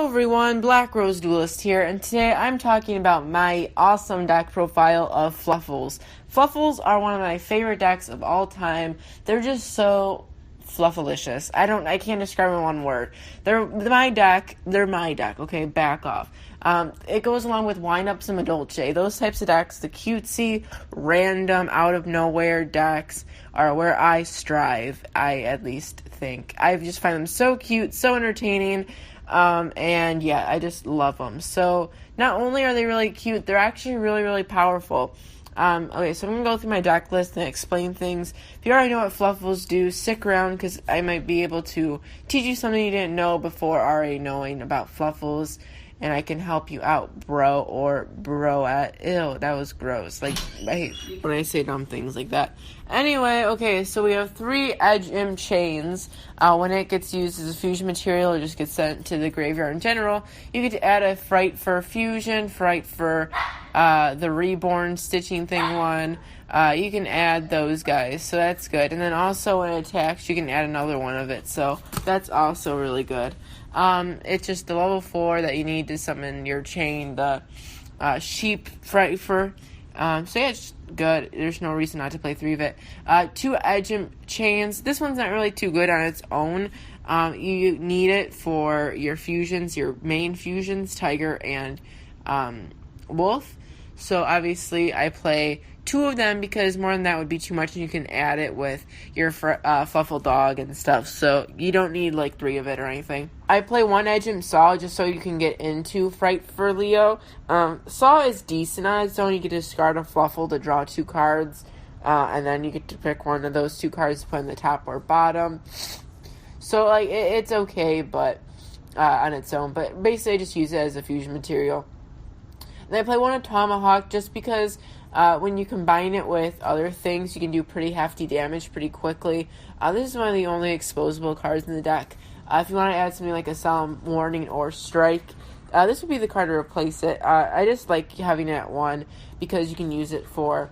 everyone, Black Rose Duelist here, and today I'm talking about my awesome deck profile of Fluffals. Fluffals are one of my favorite decks of all time. They're just so fluffalicious. I can't describe them in one word. They're my deck, okay, back off. It goes along with Wind Up Some Dolce. Those types of decks, the cutesy, random, out of nowhere decks are where I strive, I at least think. I just find them so cute, so entertaining. And yeah, I just love them. So not only are they really cute, they're actually really, really powerful. Okay, so I'm going to go through my deck list and explain things. If you already know what Fluffals do, stick around because I might be able to teach you something you didn't know before already knowing about Fluffals. And I can help you out, bro, or broette. Ew, that was gross. Like, I hate when I say dumb things like that. Anyway, okay, so we have 3 Edge Imp chains. When it gets used as a fusion material, it just gets sent to the graveyard in general. You get to add a Fright for fusion, Fright for the Reborn stitching thing one. You can add those guys, so that's good. And then also when it attacks, you can add another one of it, so that's also really good. It's just the level 4 that you need to summon your chain, the Sheep Fright for. So yeah, it's good. There's no reason not to play 3 of it. 2 Edge Imp chains. This one's not really too good on its own. You need it for your fusions, your main fusions, Tiger and Wolf. So obviously I play 2 of them because more than that would be too much, and you can add it with your Fluffal dog and stuff. So you don't need like 3 of it or anything. I play 1 Edge Imp Saw just so you can get into Fright for Leo. Saw is decent on its own. You get to discard a Fluffal to draw 2 cards, and then you get to pick one of those 2 cards to put in the top or bottom. So like it's okay, but on its own. But basically, I just use it as a fusion material. And I play 1 Tomahawk just because when you combine it with other things, you can do pretty hefty damage pretty quickly. This is one of the only exposable cards in the deck. If you want to add something like a Solemn Warning or Strike, this would be the card to replace it. I just like having it at 1 because you can use it for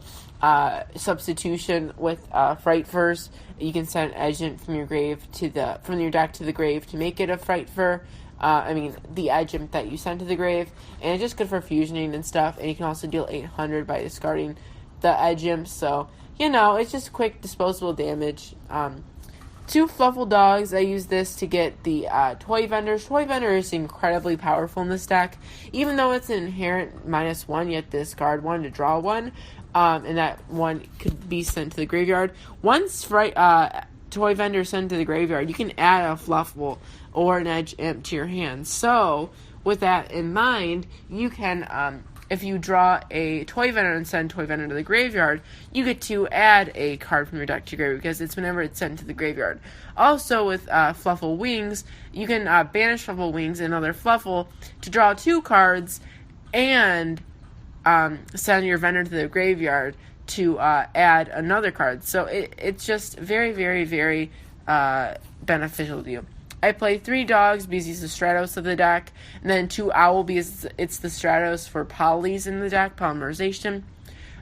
substitution with Fright Furs. You can send Edge Imp from your deck to the grave to make it a Fright Fur. The Edge Imp that you send to the grave, and it's just good for fusioning and stuff, and you can also deal 800 by discarding the Edge Imp, so, it's just quick disposable damage. 2 Fluffal dogs, I use this to get the Toy Vendors. Toy Vendor is incredibly powerful in this deck, even though it's an inherent -1, you have to discard 1 to draw 1, and that 1 could be sent to the graveyard. Once Toy Vendor sent to the graveyard, you can add a Fluffal or an Edge Imp to your hand. So, with that in mind, you can, if you draw a Toy Vendor and send Toy Vendor to the graveyard, you get to add a card from your deck to your graveyard because it's whenever it's sent to the graveyard. Also, with Fluffal Wings, you can banish Fluffal Wings and another Fluffal to draw 2 cards and send your Vendor to the graveyard to add another card. So it's just very, very, very beneficial to you. I play 3 dogs because he's the Stratos of the deck, and then 2 Owl because it's the Stratos for polys in the deck, polymerization.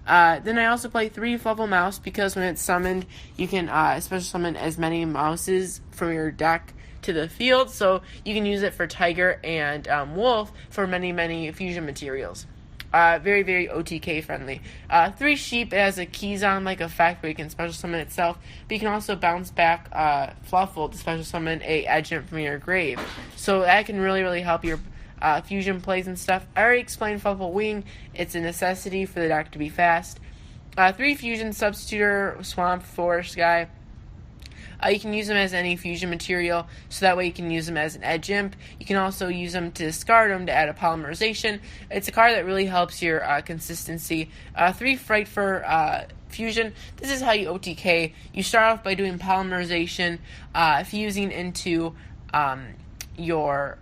Then I also play 3 Fluffal Mouse because when it's summoned, you can special summon as many mouses from your deck to the field, so you can use it for Tiger and Wolf for many, many fusion materials. Very, very OTK friendly. 3 Sheep, it has a Keys-on-like effect where you can special summon itself, but you can also bounce back Fluffal to special summon a Edge Imp from your grave. So that can really, really help your fusion plays and stuff. I already explained Fluffal Wing. It's a necessity for the deck to be fast. 3 Fusion Substituter, Swamp Forest guy. You can use them as any fusion material, so that way you can use them as an Edge Imp. You can also use them to discard them to add a polymerization. It's a card that really helps your consistency. 3 Fright for fusion. This is how you OTK. You start off by doing polymerization, fusing into your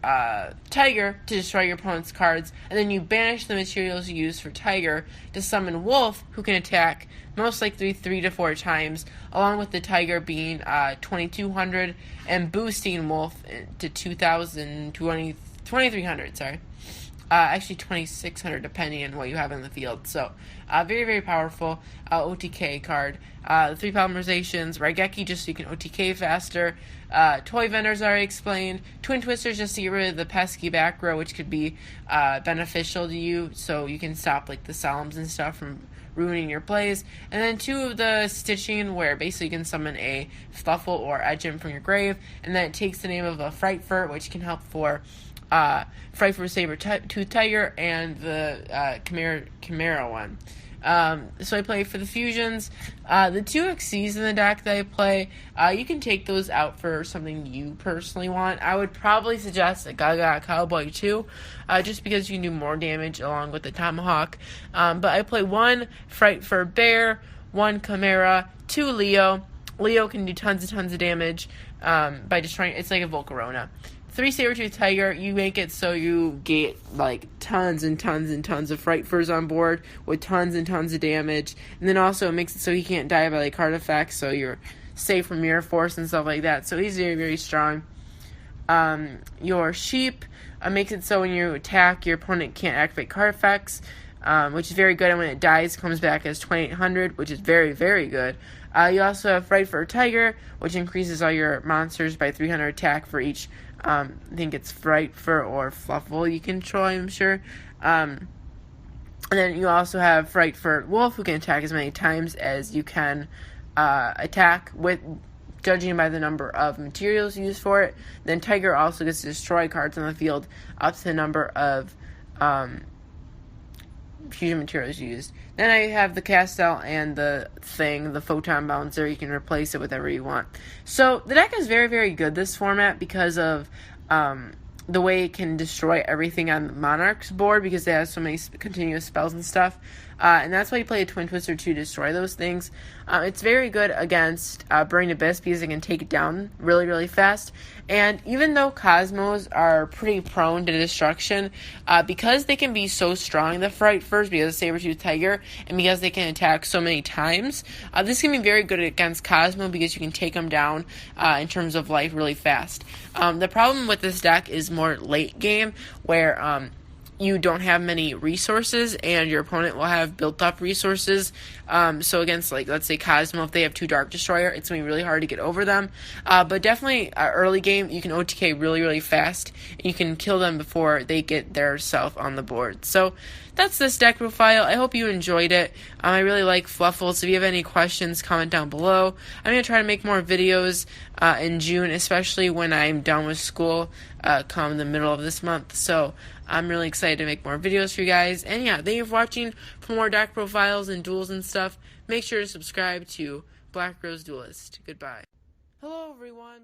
Tiger to destroy your opponent's cards, and then you banish the materials you use for Tiger to summon Wolf, who can attack most likely 3 to 4 times, along with the Tiger being 2200 and boosting Wolf to 2300, sorry. Actually 2600 depending on what you have in the field. So very, very powerful OTK card. The 3 polymerizations, Raigeki just so you can OTK faster, Toy Vendors already explained, Twin Twisters just to get rid of the pesky back row, which could be beneficial to you, so you can stop like the Solemns and stuff from ruining your plays. And then 2 of the Stitching, where basically you can summon a Fluffal or Edgem from your grave, and then it takes the name of a Frightfur, which can help for Frightfur Saber-Tooth Tiger, and the Chimera one. So I play for the fusions. The 2 XCs in the deck that I play, you can take those out for something you personally want. I would probably suggest a Gaga Cowboy 2, just because you can do more damage along with the Tomahawk. But I play 1 Frightfur Bear, 1 Chimera, 2 Leo. Leo can do tons and tons of damage by destroying. It's like a Volcarona. 3 Saber-Tooth Tiger, you make it so you get like tons and tons and tons of Frightfurs on board with tons and tons of damage. And then also it makes it so he can't die by like card effects, so you're safe from Mirror Force and stuff like that. So he's very, very strong. Your Sheep makes it so when you attack, your opponent can't activate card effects, which is very good. And when it dies, it comes back as 2800, which is very, very good. You also have Frightfur Tiger, which increases all your monsters by 300 attack for each. I think it's Frightfur or Fluffal you control, I'm sure. And then you also have Frightfur Wolf, who can attack as many times as you can attack, with judging by the number of materials used for it. Then Tiger also gets to destroy cards on the field up to the number of fusion materials used. Then I have the Castel and the Photon Bouncer. You can replace it with whatever you want. So the deck is very, very good this format because of the way it can destroy everything on the Monarch's board, because it has so many continuous spells and stuff. And that's why you play a Twin Twister to destroy those things. It's very good against Burning Abyss because it can take it down really, really fast. And even though Cosmos are pretty prone to destruction, because they can be so strong, the Frightfurs, because of Saber-Tooth Tiger, and because they can attack so many times, this can be very good against Cosmo because you can take them down in terms of life really fast. The problem with this deck is more late game, where you don't have many resources, and your opponent will have built up resources. So against, like, let's say Cosmo, if they have 2 Dark Destroyer, it's going to be really hard to get over them. But definitely, early game, you can OTK really, really fast, and you can kill them before they get their self on the board. So that's this deck profile. I hope you enjoyed it. I really like Fluffal, so if you have any questions, comment down below. I'm going to try to make more videos in June, especially when I'm done with school come the middle of this month. So I'm really excited to make more videos for you guys. And yeah, thank you for watching. For more deck profiles and duels and stuff, make sure to subscribe to Black Rose Duelist. Goodbye. Hello everyone.